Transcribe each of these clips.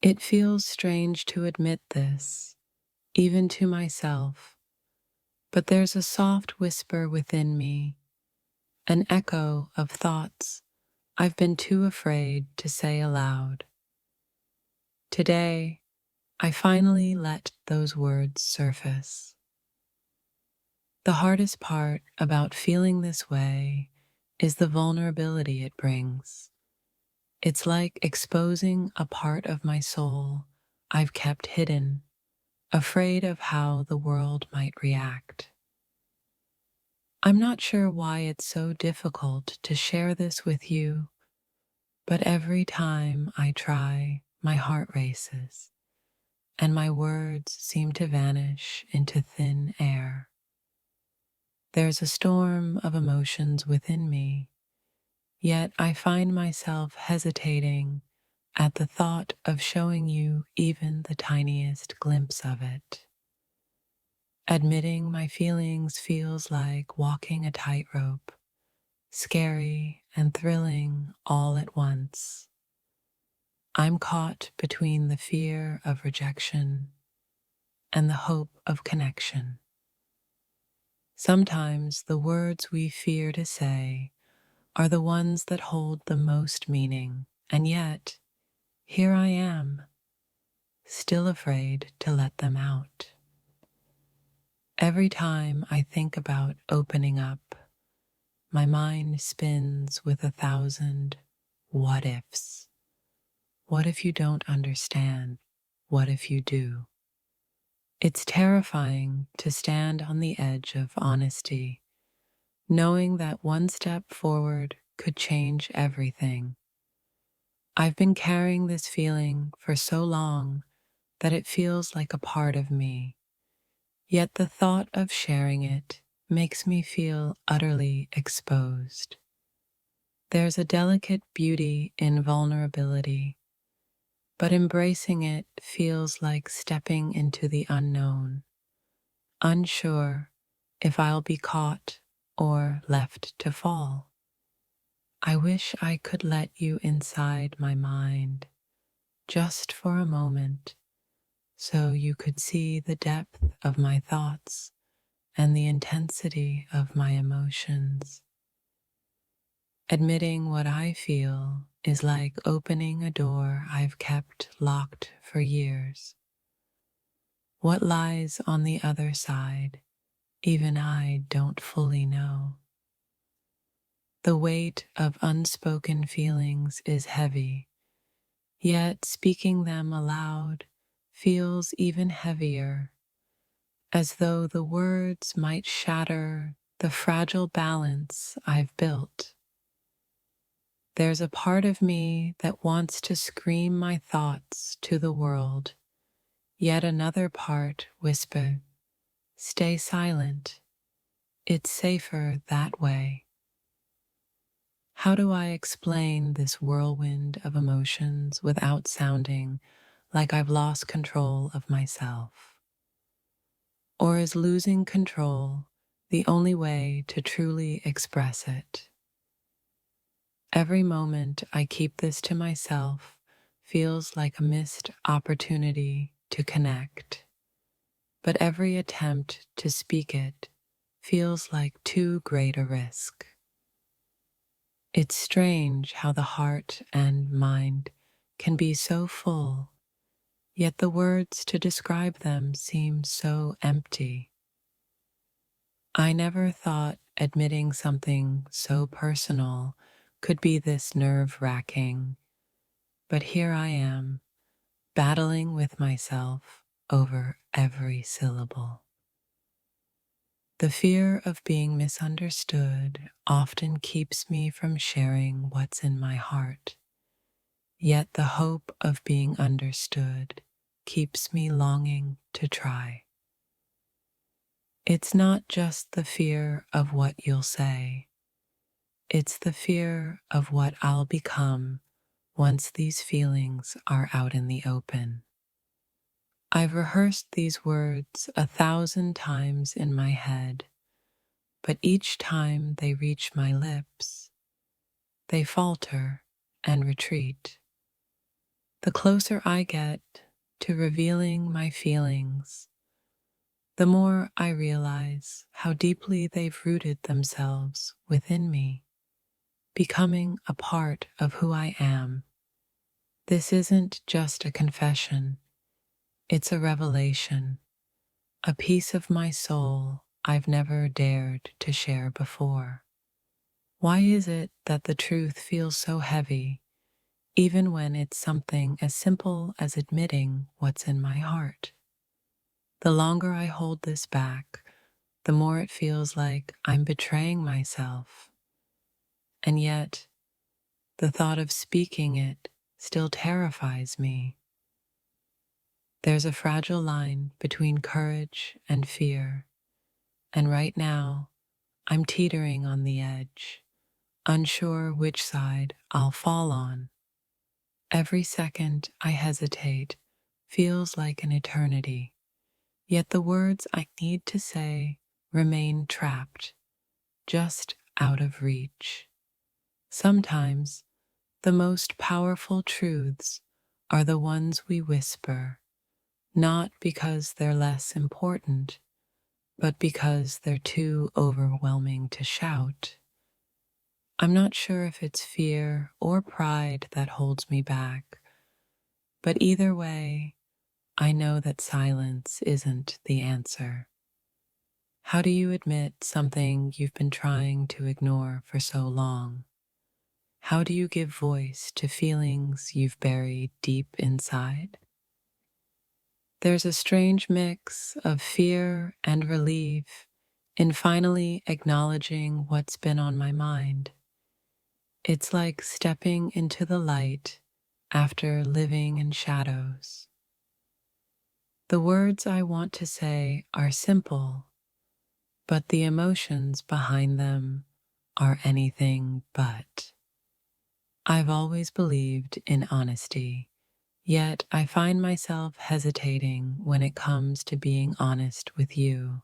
It feels strange to admit this, even to myself, but there's a soft whisper within me, an echo of thoughts I've been too afraid to say aloud. Today, I finally let those words surface. The hardest part about feeling this way is the vulnerability it brings. It's like exposing a part of my soul I've kept hidden, afraid of how the world might react. I'm not sure why it's so difficult to share this with you, but every time I try, my heart races, and my words seem to vanish into thin air. There's a storm of emotions within me, yet I find myself hesitating at the thought of showing you even the tiniest glimpse of it. Admitting my feelings feels like walking a tightrope, scary and thrilling all at once. I'm caught between the fear of rejection and the hope of connection. Sometimes the words we fear to say are the ones that hold the most meaning, and yet, here I am, still afraid to let them out. Every time I think about opening up, my mind spins with 1,000 what ifs. What if you don't understand? What if you do? It's terrifying to stand on the edge of honesty, knowing that one step forward could change everything. I've been carrying this feeling for so long that it feels like a part of me. Yet the thought of sharing it makes me feel utterly exposed. There's a delicate beauty in vulnerability, but embracing it feels like stepping into the unknown, unsure if I'll be caught or left to fall. I wish I could let you inside my mind just for a moment so you could see the depth of my thoughts and the intensity of my emotions. Admitting what I feel is like opening a door I've kept locked for years. What lies on the other side, even I don't fully know. The weight of unspoken feelings is heavy, yet speaking them aloud feels even heavier, as though the words might shatter the fragile balance I've built. There's a part of me that wants to scream my thoughts to the world, yet another part whispered, "Stay silent. It's safer that way." How do I explain this whirlwind of emotions without sounding like I've lost control of myself? Or is losing control the only way to truly express it? Every moment I keep this to myself feels like a missed opportunity to connect, but every attempt to speak it feels like too great a risk. It's strange how the heart and mind can be so full, yet the words to describe them seem so empty. I never thought admitting something so personal could be this nerve-wracking, but here I am, battling with myself over every syllable. The fear of being misunderstood often keeps me from sharing what's in my heart, yet the hope of being understood keeps me longing to try. It's not just the fear of what you'll say, it's the fear of what I'll become once these feelings are out in the open. I've rehearsed these words 1,000 times in my head, but each time they reach my lips, they falter and retreat. The closer I get to revealing my feelings, the more I realize how deeply they've rooted themselves within me, becoming a part of who I am. This isn't just a confession, it's a revelation, a piece of my soul I've never dared to share before. Why is it that the truth feels so heavy, even when it's something as simple as admitting what's in my heart? The longer I hold this back, the more it feels like I'm betraying myself. And yet, the thought of speaking it still terrifies me. There's a fragile line between courage and fear, and right now, I'm teetering on the edge, unsure which side I'll fall on. Every second I hesitate feels like an eternity, yet the words I need to say remain trapped, just out of reach. Sometimes the most powerful truths are the ones we whisper, not because they're less important, but because they're too overwhelming to shout. I'm not sure if it's fear or pride that holds me back, but either way, I know that silence isn't the answer. How do you admit something you've been trying to ignore for so long? How do you give voice to feelings you've buried deep inside? There's a strange mix of fear and relief in finally acknowledging what's been on my mind. It's like stepping into the light after living in shadows. The words I want to say are simple, but the emotions behind them are anything but. I've always believed in honesty, yet I find myself hesitating when it comes to being honest with you.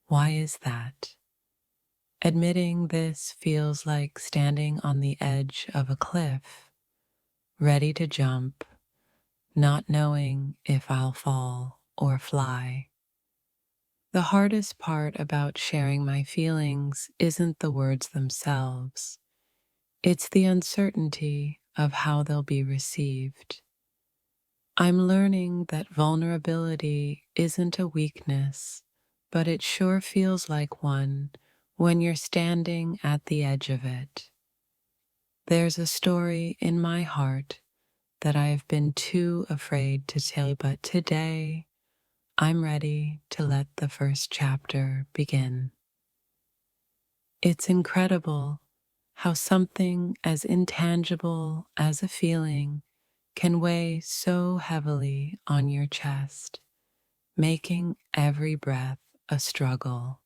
Why is that? Admitting this feels like standing on the edge of a cliff, ready to jump, not knowing if I'll fall or fly. The hardest part about sharing my feelings isn't the words themselves. It's the uncertainty of how they'll be received. I'm learning that vulnerability isn't a weakness, but it sure feels like one when you're standing at the edge of it. There's a story in my heart that I've been too afraid to tell, but today I'm ready to let the first chapter begin. It's incredible how something as intangible as a feeling can weigh so heavily on your chest, making every breath a struggle.